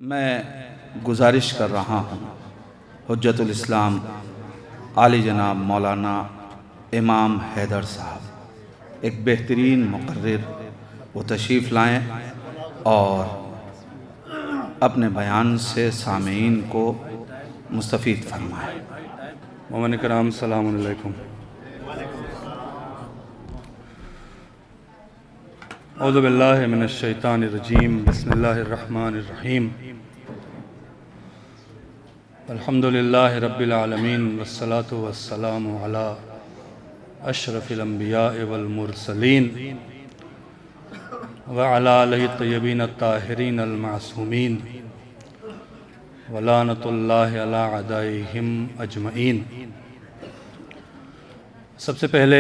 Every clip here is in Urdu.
میں گزارش کر رہا ہوں حجت الاسلام عالی جناب مولانا امام حیدر صاحب ایک بہترین مقرر وہ تشریف لائیں اور اپنے بیان سے سامعین کو مستفید فرمائیں۔ مومن کرام السلام علیکم۔ اعوذ باللہ من الشیطان الرجیم، بسم اللہ الرحمن الرحیم، الحمدللہ رب العالمین، والصلاة والسلام علی اشرف الانبیاء والمرسلین وعلی آلہ الطیبین الطاہرین المعصومین ولعنۃ اللہ علی اعدائہم اجمعین۔ سب سے پہلے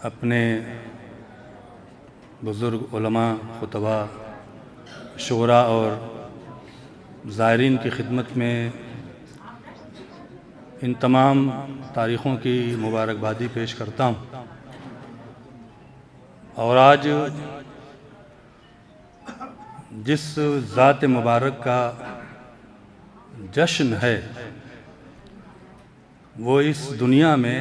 اپنے بزرگ علماء، خطباء، شعراء اور زائرین کی خدمت میں ان تمام تاریخوں کی مبارکبادی پیش کرتا ہوں۔ اور آج جس ذات مبارک کا جشن ہے وہ اس دنیا میں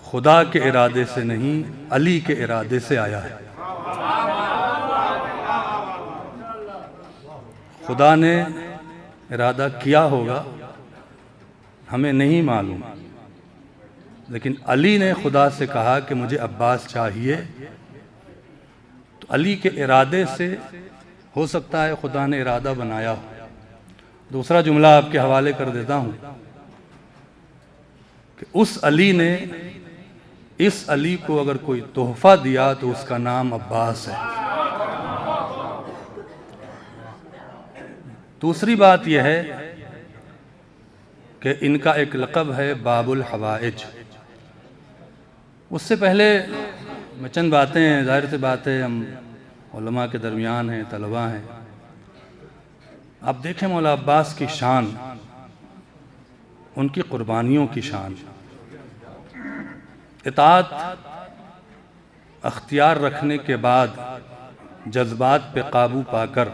خدا کے ارادے سے نہیں، علی کے ارادے سے آیا ہے۔ خدا نے ارادہ کیا ہوگا ہمیں نہیں معلوم، لیکن علی نے خدا سے کہا کہ مجھے عباس چاہیے، تو علی کے ارادے سے ہو سکتا ہے خدا نے ارادہ بنایا ہو۔ دوسرا جملہ آپ کے حوالے کر دیتا ہوں کہ اس علی نے اس علی کو اگر کوئی تحفہ دیا تو اس کا نام عباس ہے۔ دوسری بات یہ ہے کہ ان کا ایک لقب ہے باب الحوائج۔ اس سے پہلے میں چند باتیں ہیں، ظاہر سی بات ہے ہم علماء کے درمیان ہیں، طلباء ہیں۔ آپ دیکھیں مولا عباس کی شان، ان کی قربانیوں کی شان، اطاعت اختیار رکھنے کے بعد جذبات پہ قابو پا کر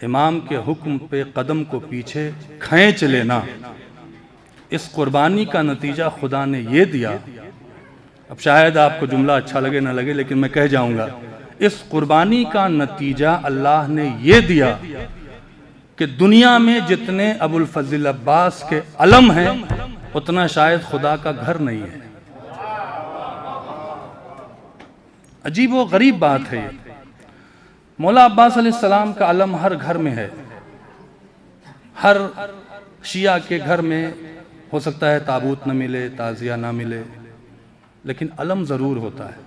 امام کے حکم پہ قدم کو پیچھے کھینچ لینا، اس قربانی کا نتیجہ خدا نے یہ دیا۔ اب شاید آپ کو جملہ اچھا لگے نہ لگے، لیکن میں کہہ جاؤں گا، اس قربانی کا نتیجہ اللہ نے یہ دیا کہ دنیا میں جتنے ابو الفضل عباس کے علم ہیں اتنا شاید خدا کا گھر نہیں ہے۔ عجیب و غریب بات ہے یہ۔ مولا عباس علیہ السلام کا علم ہر گھر میں ہے، ہر شیعہ کے گھر میں ہو سکتا ہے تابوت نہ ملے، تعزیہ نہ ملے، لیکن علم ضرور ہوتا ہے۔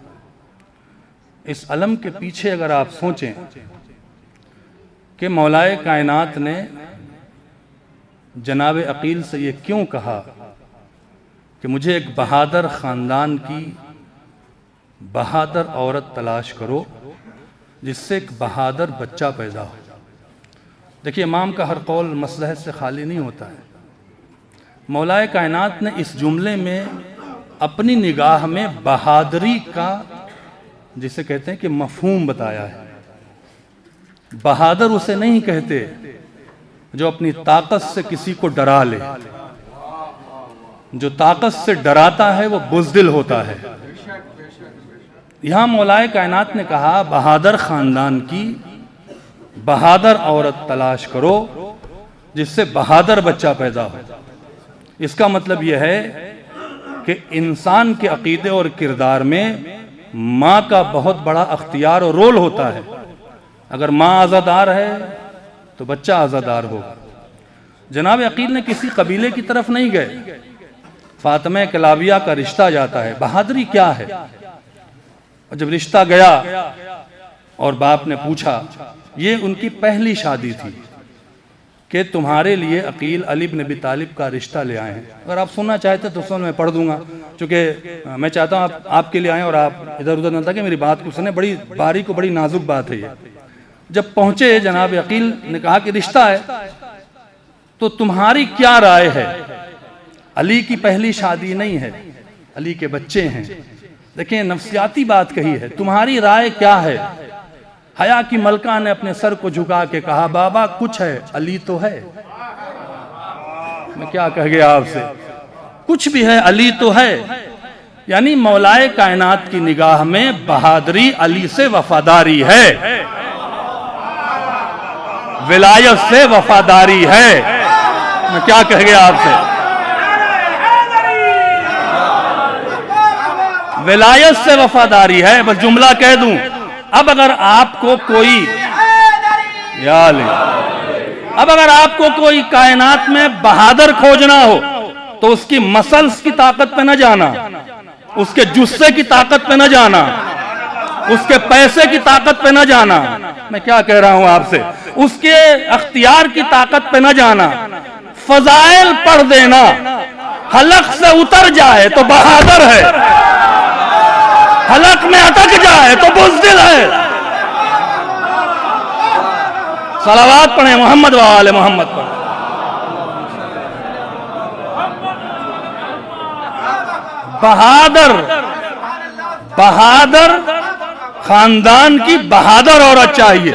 اس علم کے پیچھے اگر آپ سوچیں کہ مولائے کائنات نے جناب عقیل سے یہ کیوں کہا کہ مجھے ایک بہادر خاندان کی بہادر عورت تلاش کرو جس سے ایک بہادر بچہ پیدا ہو۔ دیکھیے امام کا ہر قول مصلحت سے خالی نہیں ہوتا ہے۔ مولائے کائنات نے اس جملے میں اپنی نگاہ میں بہادری کا، جسے کہتے ہیں کہ مفہوم بتایا ہے۔ بہادر اسے نہیں کہتے جو اپنی طاقت سے کسی کو ڈرا لے، جو طاقت سے ڈراتا ہے وہ بزدل ہوتا ہے۔ یہاں مولائے کائنات نے کہا بہادر خاندان کی بہادر عورت تلاش کرو جس سے بہادر بچہ پیدا ہو۔ اس کا مطلب یہ ہے کہ انسان کے عقیدے اور کردار میں ماں کا بہت بڑا اختیار اور رول ہوتا ہے۔ اگر ماں عزادار ہے تو بچہ عزادار ہوگا۔ جناب عقیل نے کسی قبیلے کی طرف نہیں گئے، فاطمہ کلابیہ کا رشتہ جاتا ہے۔ بہادری کیا ہے؟ اور جب رشتہ گیا اور باپ نے پوچھا، یہ ان کی پہلی شادی تھی کہ تمہارے لیے عقیل علی بن ابی طالب کا رشتہ لے آئے ہیں۔ اگر آپ سننا چاہتے تو میں پڑھ دوں گا، چونکہ میں چاہتا ہوں آپ کے لیے آئیں اور آپ ادھر ادھر نہ تاکہ میری بات کو سنیں۔ بڑی باریک و بڑی نازک بات ہے یہ۔ جب پہنچے جناب عقیل نے کہا کہ رشتہ ہے تو تمہاری کیا رائے ہے؟ علی کی پہلی شادی نہیں ہے، علی کے بچے ہیں۔ دیکھیں نفسیاتی بات کہی ہے، تمہاری رائے کیا ہے؟ حیا کی ملکہ نے اپنے سر کو جھکا کے کہا بابا کچھ ہے، علی تو ہے۔ میں کیا کہہ گیا آپ سے، کچھ بھی ہے علی تو ہے۔ یعنی مولائے کائنات کی نگاہ میں بہادری علی سے وفاداری ہے، ولایت سے وفاداری ہے۔ میں کیا کہہ گیا آپ سے، ولایت سے وفاداری ہے۔ بس جملہ کہہ دوں، اب اگر آپ کو کوئی یا علی، اب اگر آپ کو کوئی کائنات میں بہادر کھوجنا ہو تو اس کی مسلس کی طاقت پہ نہ جانا، اس کے جثے کی طاقت پہ نہ جانا، اس کے پیسے کی طاقت پہ نہ جانا۔ میں کیا کہہ رہا ہوں آپ سے، اس کے اختیار کی طاقت پہ نہ جانا، فضائل پڑھ دینا، حلق سے اتر جائے تو بہادر ہے، حلق میں اٹک جائے تو بزدل ہے۔ صلوات پڑھیں محمد و آل محمد پر۔ بہادر خاندان کی بہادر عورت چاہیے۔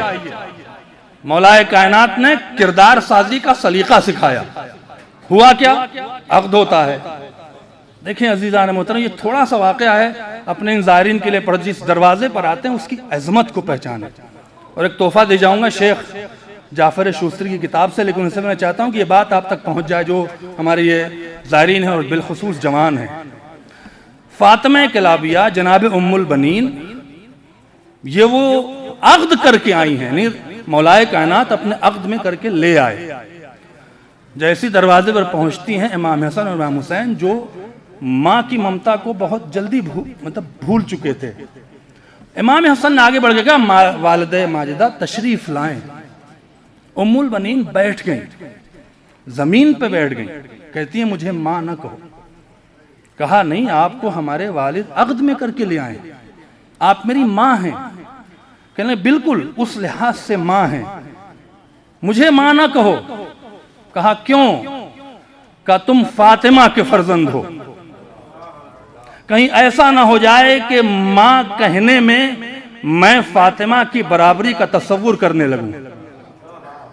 مولائے کائنات نے کردار سازی کا سلیقہ سکھایا۔ ہوا کیا؟ عقد ہوتا ہے۔ دیکھیں عزیزان محترم، یہ تھوڑا سا واقعہ ہے، اپنے ان زائرین کے لیے پڑھ، جس دروازے پر آتے ہیں اس کی عظمت کو پہچانے۔ اور ایک تحفہ دے جاؤں گا شیخ جعفر شوستری کی کتاب سے، لیکن ان سے میں چاہتا ہوں کہ یہ بات آپ تک پہنچ جائے جو ہمارے یہ زائرین ہیں اور بالخصوص جوان ہیں۔ فاطمہ کلابیہ جناب ام البنین، یہ وہ عقد کر کے آئی ہیں، یعنی مولائے کائنات اپنے عقد میں کر کے لے آئے۔ جیسی دروازے پر پہنچتی ہیں امام حسن اور امام حسین، جو ماں کی ممتا کو بہت جلدی بھول چکے تھے، امام حسن نے آگے بڑھ کے کہا والد ماجدہ تشریف لائیں۔ ام البنین بیٹھ گئیں، زمین پہ بیٹھ گئیں، کہتی ہیں مجھے ماں نہ کہو۔ کہا نہیں، آپ کو ہمارے والد عقد میں کر کے لے آئیں، آپ میری ماں ہیں۔ کہنے بالکل اس لحاظ سے ماں ہیں، مجھے ماں نہ کہو۔ کہا کیوں؟ کہا تم فاطمہ کے فرزند ہو، کہیں ایسا نہ ہو جائے کہ ماں کہنے میں فاطمہ کی برابری کا تصور کرنے لگوں۔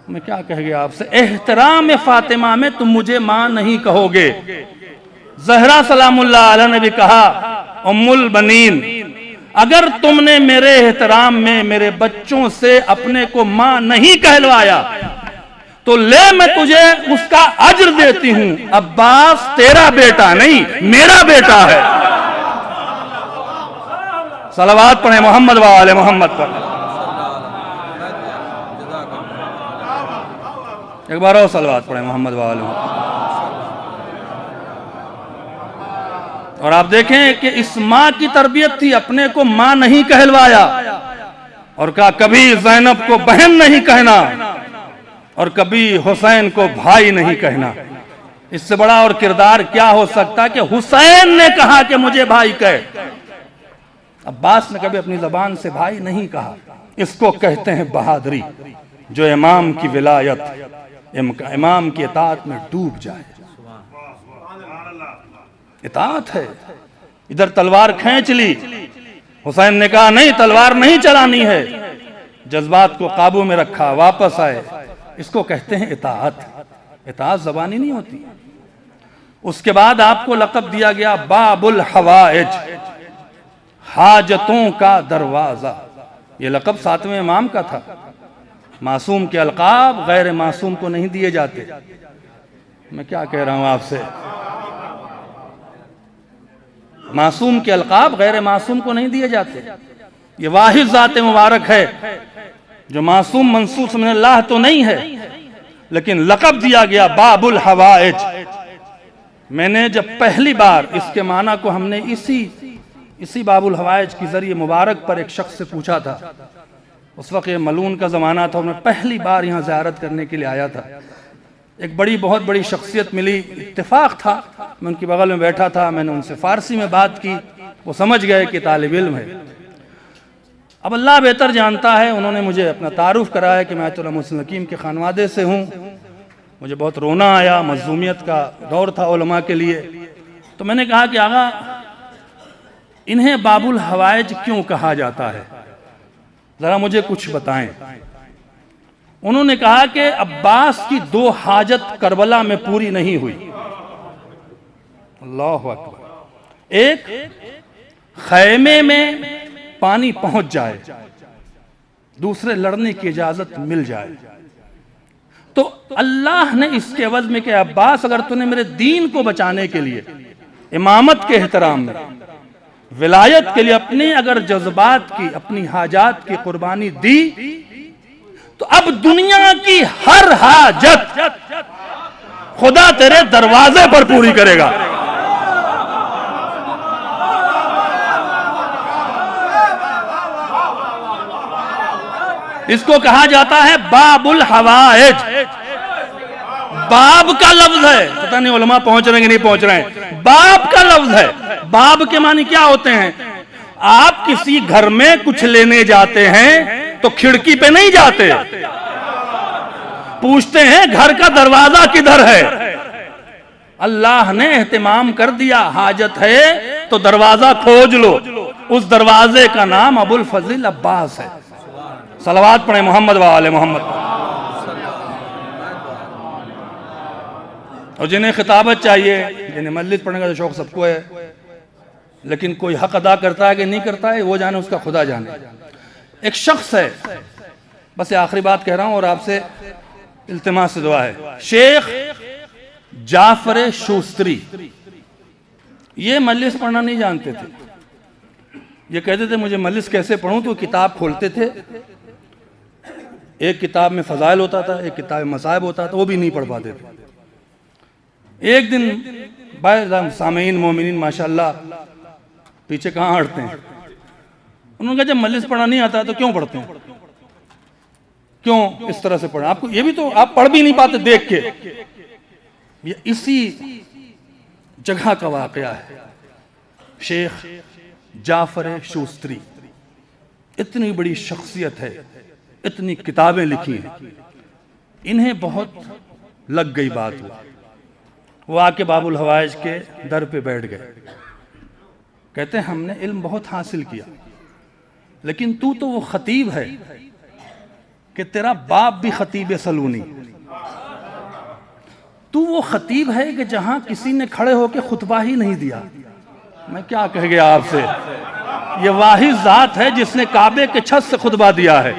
میں کیا کہہ گیا آپ سے، احترام فاطمہ میں تم مجھے ماں نہیں کہو گے۔ زہرا سلام اللہ علیہ نے بھی کہا ام البنین، اگر تم نے میرے احترام میں میرے بچوں سے اپنے کو ماں نہیں کہلوایا تو لے میں تجھے اس کا اجر دیتی ہوں، عباس تیرا بیٹا نہیں میرا بیٹا ہے۔ صلوات پڑھیں محمد و آل محمد پر۔ ایک بار اور صلوات پڑھیں محمد و آل محمد۔ اور آپ دیکھیں کہ اس ماں کی تربیت تھی، اپنے کو ماں نہیں کہلوایا، اور کہا کبھی زینب کو بہن نہیں کہنا اور کبھی حسین کو بھائی نہیں کہنا۔ اس سے بڑا اور کردار کیا ہو سکتا کہ حسین نے کہا کہ مجھے بھائی کہے، عباس نے کبھی اپنی زبان سے بھائی نہیں کہا۔ اس کو کہتے ہیں بہادری، جو امام کی ولایت، امام کی اطاعت میں ڈوب جائے۔ اطاعت ہے۔ ادھر تلوار کھینچ لی، حسین نے کہا نہیں تلوار نہیں چلانی ہے، جذبات کو قابو میں رکھا، واپس آئے۔ اس کو کہتے ہیں اطاعت۔ اطاعت زبانی نہیں ہوتی۔ اس کے بعد آپ کو لقب دیا گیا باب الحوائج، حاجتوں کا دروازہ۔ یہ لقب ساتویں امام کا تھا۔ معصوم کے القاب غیر معصوم کو نہیں دیے جاتے۔ میں کیا کہہ رہا ہوں آپ سے، معصوم کے القاب غیر معصوم کو نہیں دیے جاتے۔ یہ واحد ذات مبارک ہے جو معصوم منصوص من اللہ تو نہیں ہے، لیکن لقب دیا گیا باب الحوائج۔ میں نے جب پہلی بار اس کے معنی کو ہم نے اسی باب الحوائج کی ذریعے مبارک پر ایک شخص سے پوچھا تھا، اس وقت یہ ملون کا زمانہ تھا، میں پہلی بار یہاں زیارت کرنے کے لیے آیا تھا۔ ایک بہت بڑی شخصیت ملی، اتفاق تھا میں ان کی بغل میں بیٹھا تھا، میں نے ان سے فارسی میں بات کی، وہ سمجھ گئے کہ طالب علم ہے۔ اب اللہ بہتر جانتا ہے، انہوں نے مجھے اپنا تعارف کرایا کہ میں آیت اللہ محسن حکیم کے خانوادے سے ہوں۔ مجھے بہت رونا آیا، مظلومیت کا دور تھا علماء کے لیے۔ تو میں نے کہا کہ آقا انہیں باب الحوائج کیوں کہا جاتا ہے؟ ذرا مجھے کچھ بتائیں۔ انہوں نے کہا کہ عباس کی 2 حاجت کربلا میں پوری نہیں ہوئی۔ اللہ اکبر۔ ایک، خیمے میں پانی پہنچ جائے، دوسرے لڑنے کی اجازت مل جائے۔ تو اللہ نے اس کے عوض میں کہ عباس اگر تو نے میرے دین کو بچانے کے لیے، امامت کے احترام میں، ولایت کے لیے اپنے اگر جذبات کی، اپنی حاجات کی قربانی دی، تو اب دنیا کی ہر حاجت خدا تیرے دروازے پر پوری کرے گا۔ اس کو کہا جاتا ہے باب الحوائج۔ باب کا لفظ ہے، پتہ نہیں علماء پہنچ رہے ہیں کہ نہیں پہنچ رہے ہیں، باب کا لفظ ہے۔ باب کے معنی کیا ہوتے ہیں؟ آپ کسی گھر میں کچھ لینے جاتے ہیں تو کھڑکی پہ نہیں جاتے، پوچھتے ہیں گھر کا دروازہ کدھر ہے۔ اللہ نے اہتمام کر دیا، حاجت ہے تو دروازہ کھوج لو۔ اس دروازے کا نام ابو الفضل عباس ہے۔ صلوات پڑھیں محمد و آل محمد۔ اور جنہیں خطابت چاہیے، جنہیں مجلس پڑھنے کا شوق سب کو ہے، لیکن کوئی حق ادا کرتا ہے کہ نہیں کرتا ہے وہ جانے، اس کا خدا جانے۔ ایک شخص ہے، بس آخری بات کہہ رہا ہوں اور آپ سے التماس سے دعا ہے، شیخ جعفر شوستری۔ یہ مجلس پڑھنا نہیں جانتے تھے، یہ کہتے تھے مجھے مجلس کیسے پڑھوں، تو کتاب کھولتے تھے، ایک کتاب میں فضائل ہوتا تھا، ایک کتاب میں مصائب ہوتا تھا، وہ بھی نہیں پڑھ پاتے تھے۔ ایک دن سامعین مومنین ماشاءاللہ پیچھے کہاں ہٹتے ہیں، انہوں نے کہا جب مجلس پڑھنا نہیں آتا ہے تو کیوں پڑھتے ہیں، کیوں اس طرح سے پڑھیں، آپ کو یہ بھی تو آپ پڑھ بھی نہیں پاتے دیکھ کے۔ یہ اسی جگہ کا واقعہ ہے۔ شیخ جعفر شوستری اتنی بڑی شخصیت ہے، اتنی کتابیں لکھی ہیں، انہیں بہت لگ گئی بات ہوا، وہ آ کے باب الحوائج کے در پہ بیٹھ گئے، کہتے ہیں ہم نے علم بہت حاصل کیا، لیکن تو وہ خطیب ہے کہ تیرا باپ بھی خطیب سلونی، تو وہ خطیب ہے کہ جہاں کسی نے کھڑے ہو کے خطبہ ہی نہیں دیا۔ میں کیا کہہ گیا آپ سے، یہ واحد ذات ہے جس نے کعبے کے چھت سے خطبہ دیا ہے۔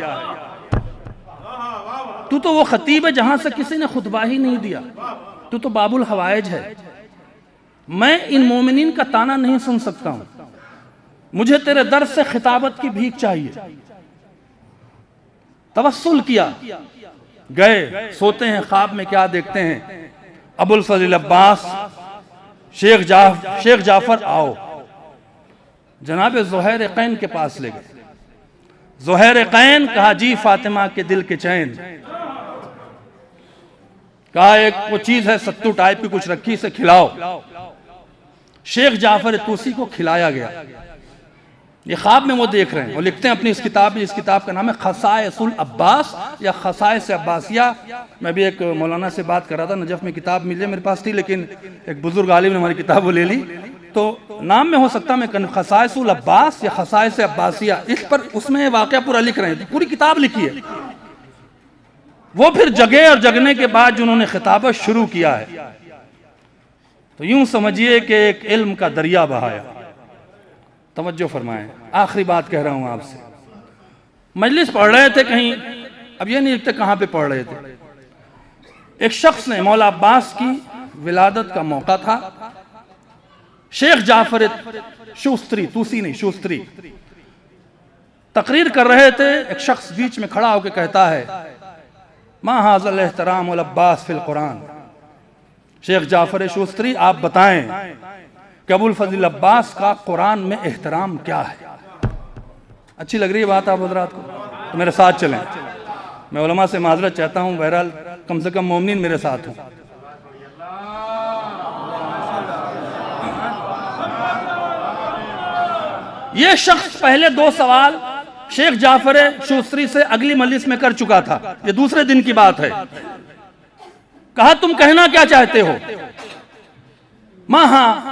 تو وہ خطیب ہے جہاں سے کسی نے خطبہ ہی نہیں دیا، تو باب الحوائج ہے۔ میں ان مومنین کا تانا نہیں سن سکتا ہوں، مجھے تیرے در سے خطابت کی بھیک چاہیے۔ توسل کیا، گئے، سوتے ہیں، خواب میں کیا دیکھتے ہیں، ابو الفضل عباس، شیخ جعفر آؤ، جناب زہیر قین کے پاس لے گئے۔ زہیر قین کہا جی فاطمہ کے دل کے چین، کہا ایک وہ چیز ہے ستو ٹائپ کی کچھ رکھی، سے کھلاؤ۔ شیخ جعفر توسی کو کھلایا گیا۔ یہ خواب میں وہ دیکھ رہے ہیں، وہ لکھتے ہیں اپنی اس کتاب میں، اس کتاب کا نام ہے خصائص العباس یا خصائص عباسیہ۔ میں بھی ایک مولانا سے بات کر رہا تھا، نجف میں کتاب مل جائے میرے پاس تھی، لیکن ایک بزرگ عالم نے ہماری کتاب وہ لے لی، تو نام میں ہو سکتا میں خصائص العباس یا خصائص عباسیہ، اس میں واقعہ پورا لکھ رہے ہیں، پوری کتاب لکھی ہے۔ وہ پھر جگے اور جگنے کے بعد جنہوں نے خطابت شروع کیا ہے، تو یوں سمجھیے کہ ایک علم کا دریا بہایا۔ توجہ فرمائیں، آخری بات کہہ رہا ہوں آپ سے، مجلس پڑھ رہے تھے کہیں، اب یہ نہیں لکھتے کہاں پہ پڑھ رہے تھے، ایک شخص نے، مولا عباس کی ولادت کا موقع تھا، شیخ جعفر شوستری، توسی نہیں شوستری، تقریر کر رہے تھے، ایک شخص بیچ میں کھڑا ہو کے کہتا ہے ما ھذا الاحترام العباس فی القرآن۔ شیخ جعفر شوستری آپ بتائیں کہ ابو الفضل عباس کا قرآن میں احترام کیا ہے؟ اچھی لگ رہی ہے بات آپ حضرات کو؟ تو میرے ساتھ چلیں، میں علماء سے معذرت چاہتا ہوں، بہرحال کم سے کم مومنین میرے ساتھ ہوں۔ یہ شخص پہلے 2 سوال شیخ جعفر شوستری سے اگلی مجلس میں کر چکا تھا، یہ دوسرے دن کی بات ہے۔ کہا تم کہنا کیا چاہتے ہو؟ ما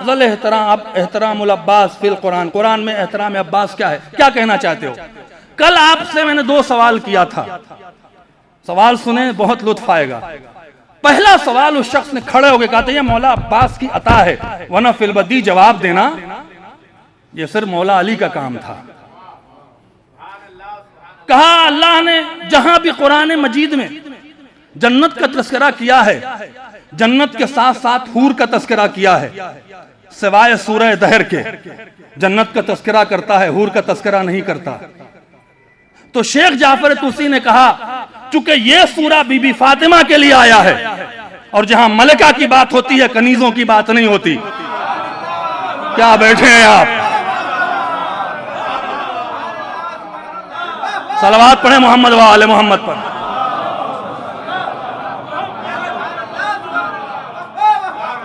ذل احترام العباس فی القرآن، قرآن میں احترام عباس کیا ہے، کیا کہنا چاہتے ہو؟ کل آپ سے میں نے 2 سوال کیا تھا، سوال سنیں بہت لطف آئے گا۔ پہلا سوال اس شخص نے کھڑے ہو کے کہا تھا یہ مولا عباس کی عطا ہے، ورنہ فی البدی جواب دینا یہ صرف مولا علی کا کام تھا۔ کہا اللہ نے جہاں بھی قرآن مجید میں جنت کا تذکرہ کیا ہے، جنت کے ساتھ ساتھ حور کا تذکرہ کیا ہے، سوائے سورہ دہر کے جنت کا تذکرہ کرتا ہے، حور کا تذکرہ نہیں کرتا۔ تو شیخ جعفر طوسی نے کہا چونکہ یہ سورہ بی بی فاطمہ کے لیے آیا ہے، اور جہاں ملکہ کی بات ہوتی ہے کنیزوں کی بات نہیں ہوتی۔ کیا بیٹھے ہیں آپ؟ صلوات پڑھیں محمد و آل محمد پر۔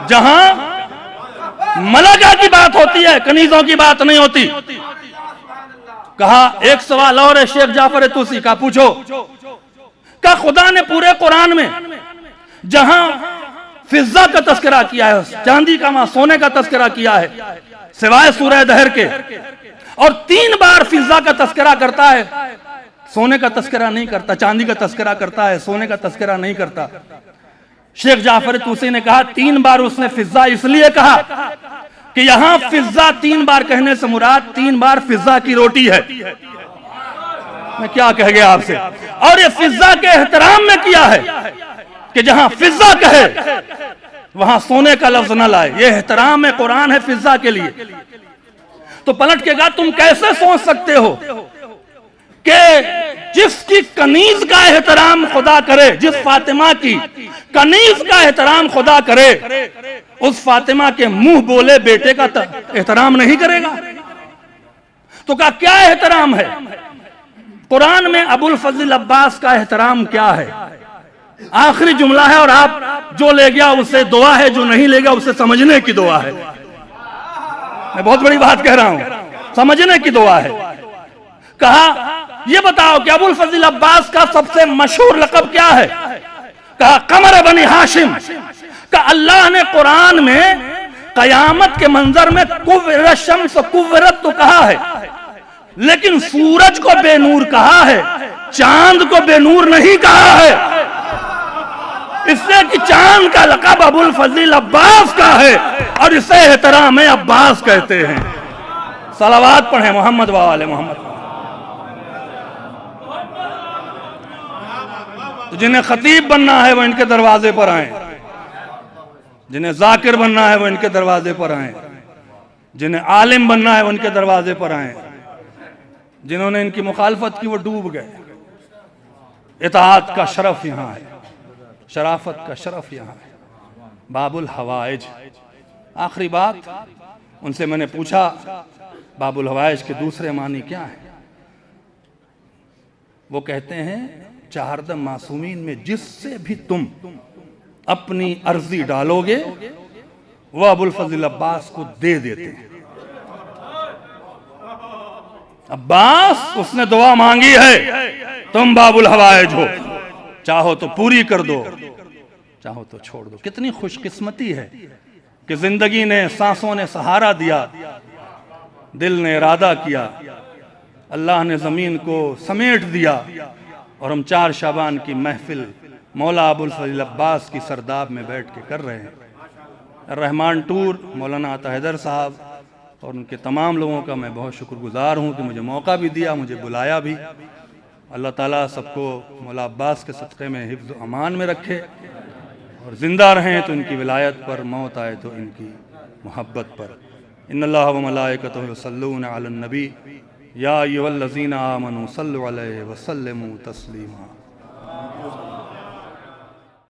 جہاں ملکہ کی بات ہوتی ہے کنیزوں کی بات نہیں ہوتی۔ کہا ایک سوال اور ہے شیخ جعفر طوسی کا، پوچھو۔ کہ خدا نے پورے قرآن میں جہاں فضہ کا تذکرہ کیا ہے، چاندی کا ماں سونے کا تذکرہ کیا ہے، سوائے سورہ دہر کے، اور 3 بار فضہ کا تذکرہ کرتا ہے، سونے کا تذکرہ نہیں کرتا، چاندی کا تذکرہ کرتا ہے، سونے کا تذکرہ نہیں کرتا۔ شیخ جعفر طوسی نے کہا 3 بار اس نے فضہ اس لیے کہا کہ یہاں فضہ 3 بار کہنے سے مراد 3 بار فضہ کی روٹی ہے۔ میں کیا کہہ گیا آپ سے؟ اور یہ فضہ کے احترام میں کیا ہے کہ جہاں فضہ کہے وہاں سونے کا لفظ نہ لائے، یہ احترام میں قرآن ہے فضہ کے لیے۔ تو پلٹ کے کہا تم کیسے سوچ سکتے ہو کہ جس کی کنیز کا احترام خدا کرے، جس فاطمہ کی کنیز کا احترام خدا کرے، اس فاطمہ کے منہ بولے بیٹے کا احترام نہیں کرے گا؟ تو کہا کیا احترام ہے؟ قرآن میں ابو الفضل عباس کا احترام کیا ہے؟ آخری جملہ ہے، اور آپ جو لے گیا اسے دعا ہے، جو نہیں لے گیا اسے سمجھنے کی دعا ہے۔ میں بہت بڑی بات کہہ رہا ہوں، سمجھنے کی دعا ہے۔ کہا یہ بتاؤ کہ ابو الفضل عباس کا سب سے مشہور لقب کیا ہے؟ کہا قمر بنی ہاشم۔ کہ اللہ نے قرآن میں قیامت کے منظر میں کور شمس کورت تو کہا ہے، لیکن سورج کو بے نور کہا ہے، چاند کو بے نور نہیں کہا ہے، اس لیے کہ چاند کا لقب ابو الفضل عباس کا ہے اور اسے احترام عباس کہتے ہیں۔ صلوات پڑھیں محمد و آل محمد۔ تو جنہیں خطیب بننا ہے وہ ان کے دروازے پر آئیں، جنہیں ذاکر بننا ہے وہ ان کے دروازے پر آئیں، جنہیں عالم بننا ہے وہ ان کے دروازے پر آئیں۔ جنہوں نے ان کی مخالفت کی وہ ڈوب گئے۔ اطاعت کا شرف یہاں ہے، شرافت کا شرف یہاں ہے۔ باب الحوائج، آخری بات ان سے میں نے پوچھا باب الحوائج کے دوسرے معنی کیا ہیں؟ وہ کہتے ہیں چہاردم معصومین میں جس سے بھی تم اپنی عرضی ڈالو گے وہ ابو الفضل عباس کو دے دیتے ہیں۔ عباس اس نے دعا مانگی ہے، تم باب الحوائج ہو، چاہو تو پوری کر دو، چاہو تو چھوڑ دو۔ کتنی خوش قسمتی ہے کہ زندگی نے سانسوں نے سہارا دیا، دل نے ارادہ کیا، اللہ نے زمین کو سمیٹ دیا، اور ہم 4 شعبان کی محفل مولا ابو الفضل عباس کی سرداب میں بیٹھ کے کر رہے ہیں۔ الرحمن ٹور مولانا عطا حیدر صاحب اور ان کے تمام لوگوں کا میں بہت شکر گزار ہوں کہ مجھے موقع بھی دیا، مجھے بلایا بھی۔ اللہ تعالیٰ سب کو مولا عباس کے صدقے میں حفظ و امان میں رکھے، اور زندہ رہیں تو ان کی ولایت پر، موت آئے تو ان کی محبت پر۔ ان اللہ و ملائکتہ یصلون علی النبی یا ایھا الذین آمنوا صلوا علیہ وسلموا تسلیما۔